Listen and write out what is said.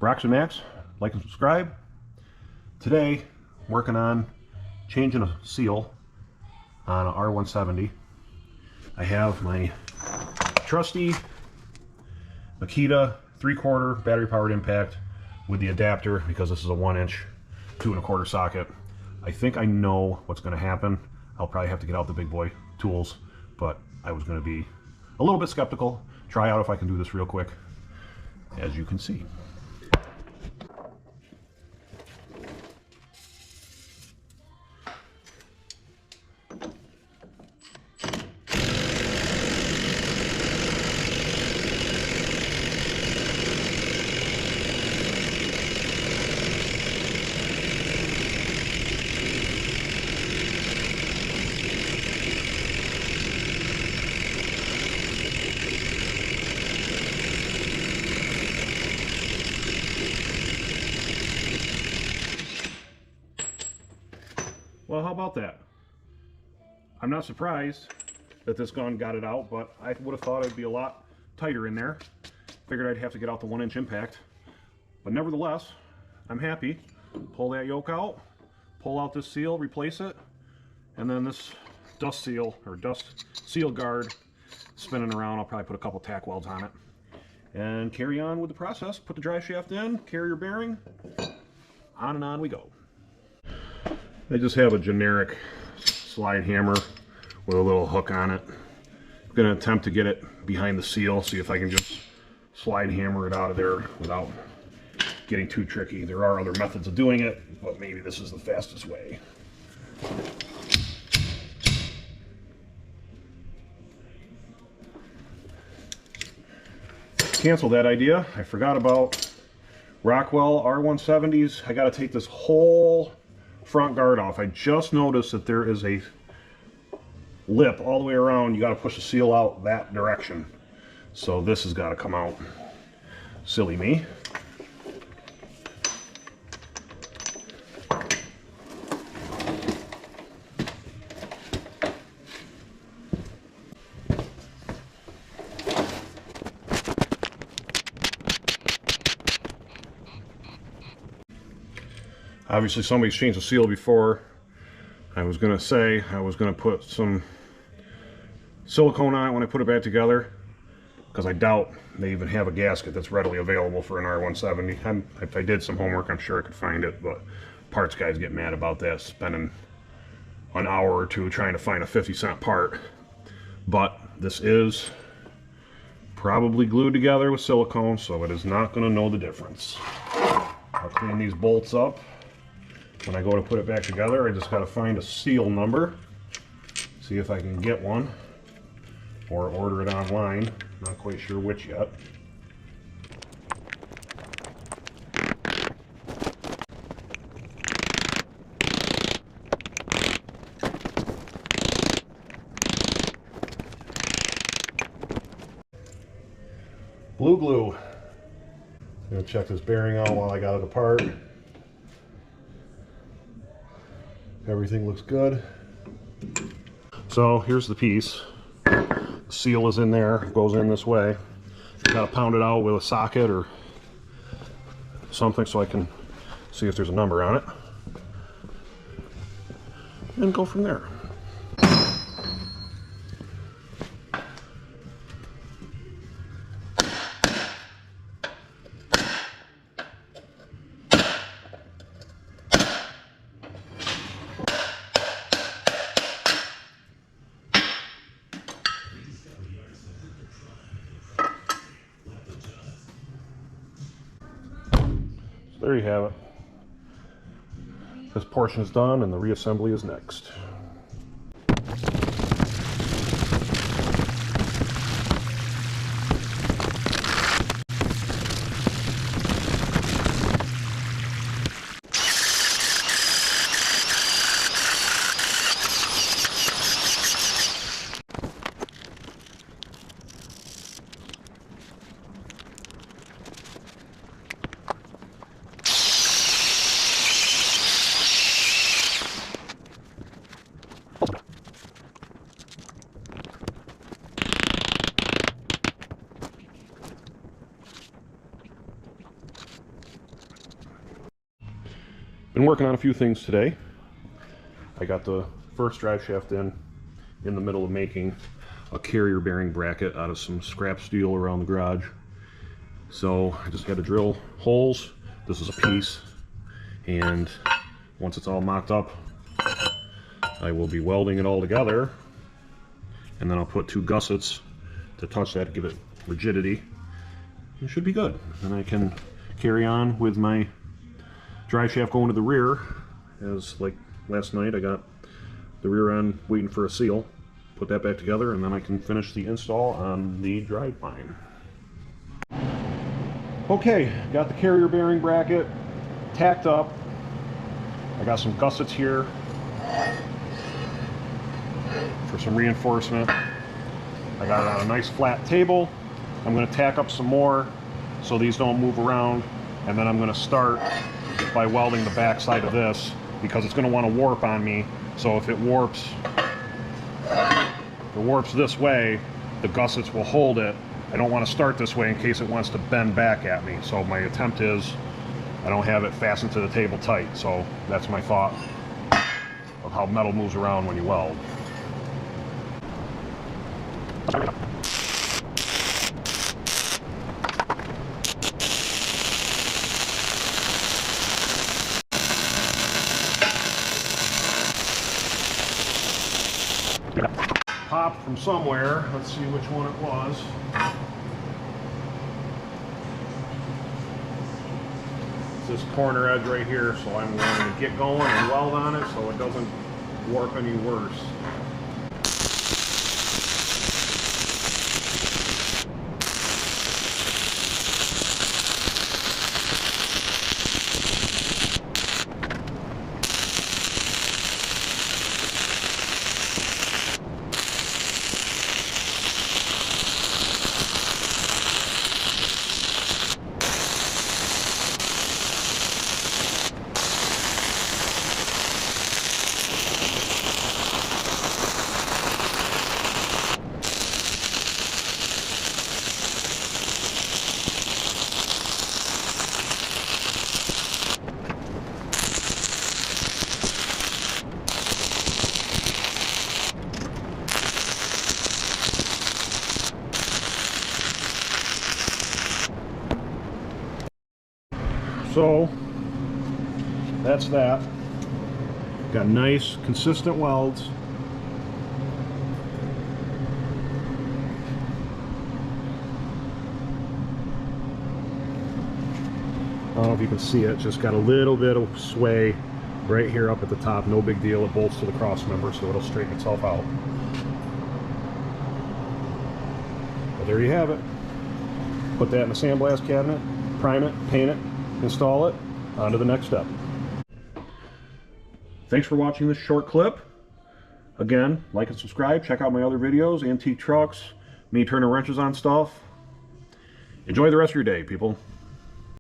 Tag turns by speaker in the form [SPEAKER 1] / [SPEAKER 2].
[SPEAKER 1] Rocks and Max, like and subscribe. Today, working on changing a seal on an R170. I have my trusty Makita 3/4 battery powered impact with the adapter because this is a 1-inch 2 1/4 socket. I think I know what's going to happen. I'll probably have to get out the big boy tools, but I was going to be a little bit skeptical. Try out if I can do this real quick, as you can see. Well, how about that? I'm not surprised that this gun got it out, but I would have thought it'd be a lot tighter in there. Figured I'd have to get out the 1-inch impact. But nevertheless, I'm happy. Pull that yoke out, pull out this seal, replace it, and then this dust seal, or dust seal guard spinning around. I'll probably put a couple tack welds on it. And carry on with the process. Put the drive shaft in, carrier bearing, on and on we go. I just have a generic slide hammer with a little hook on it. I'm going to attempt to get it behind the seal, see if I can just slide hammer it out of there without getting too tricky. There are other methods of doing it, but maybe this is the fastest way. Cancel that idea. I forgot about Rockwell R170s. I got to take this whole front guard off. I just noticed that there is a lip all the way around. You got to push the seal out that direction. So this has got to come out. Silly me. Obviously somebody's changed the seal before. I was going to say I was going to put some silicone on it when I put it back together, because I doubt they even have a gasket that's readily available for an R170. If I did some homework, I'm sure I could find it, but parts guys get mad about that, spending an hour or two trying to find a 50-cent part. But this is probably glued together with silicone, so it is not going to know the difference. I'll clean these bolts up. When I go to put it back together, I just got to find a seal number, see if I can get one, or order it online. Not quite sure which yet. Blue glue. I'm going to check this bearing out while I got it apart. Everything looks good. So here's the piece. The seal is in there, goes in this way. Gotta pound it out with a socket or something so I can see if there's a number on it. And go from there. There you have it. This portion is done and the reassembly is next. Been working on a few things today. I got the first drive shaft in the middle of making a carrier bearing bracket out of some scrap steel around the garage. So I just had to drill holes. This is a piece, and once it's all mocked up, I will be welding it all together, and then I'll put 2 gussets to touch that to give it rigidity. It should be good. And I can carry on with my drive shaft going to the rear, as like last night I got the rear end waiting for a seal. Put that back together, and then I can finish the install on the drive line. Okay, got the carrier bearing bracket tacked up. I got some gussets here for some reinforcement. I got it on a nice flat table. I'm going to tack up some more so these don't move around, and then I'm going to start by welding the back side of this, because it's going to want to warp on me. So if it warps this way, the gussets will hold it. I don't want to start this way in case it wants to bend back at me. So my attempt is I don't have it fastened to the table tight. So that's my thought of how metal moves around when you weld. Popped from somewhere. Let's see which one it was. It's this corner edge right here, so I'm going to get going and weld on it so it doesn't warp any worse. So that's that. Got nice consistent welds. I don't know if you can see it, just got a little bit of sway right here up at the top. No big deal, it bolts to the cross member, so it'll straighten itself out. But there you have it. Put that in the sandblast cabinet, prime it, paint it, install it, on to the next step. Thanks for watching this short clip. Again, like and subscribe, check out my other videos, antique trucks, me turning wrenches on stuff. Enjoy the rest of your day, people.